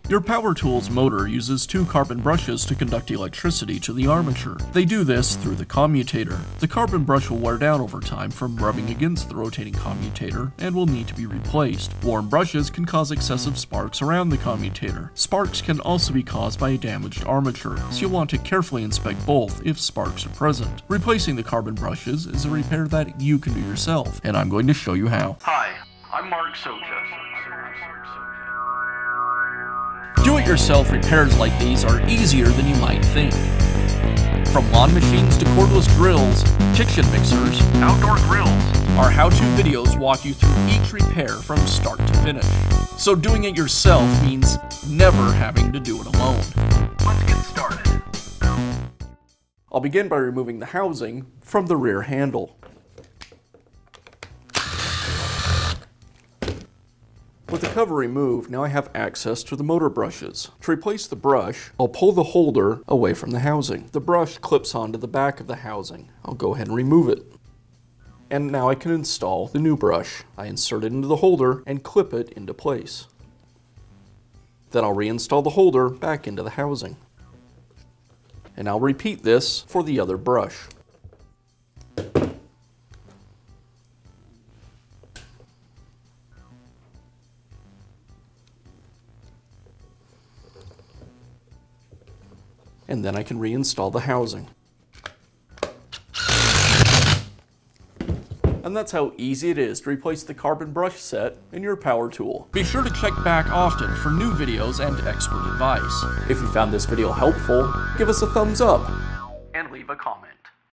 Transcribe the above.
Your power tool's motor uses two carbon brushes to conduct electricity to the armature. They do this through the commutator. The carbon brush will wear down over time from rubbing against the rotating commutator and will need to be replaced. Worn brushes can cause excessive sparks around the commutator. Sparks can also be caused by a damaged armature, so you'll want to carefully inspect both if sparks are present. Replacing the carbon brushes is a repair that you can do yourself, and I'm going to show you how. Hi, I'm Mark Socha. Do-it-yourself repairs like these are easier than you might think. From lawn machines to cordless drills, kitchen mixers, Outdoor grills. our how-to videos walk you through each repair from start to finish. So doing it yourself means never having to do it alone. Let's get started. I'll begin by removing the housing from the rear handle. With the cover removed, now I have access to the motor brushes. To replace the brush, I'll pull the holder away from the housing. The brush clips onto the back of the housing. I'll go ahead and remove it. And now I can install the new brush. I insert it into the holder and clip it into place. Then I'll reinstall the holder back into the housing. And I'll repeat this for the other brush. And then I can reinstall the housing. And that's how easy it is to replace the carbon brush set in your power tool. Be sure to check back often for new videos and expert advice. If you found this video helpful, give us a thumbs up And leave a comment.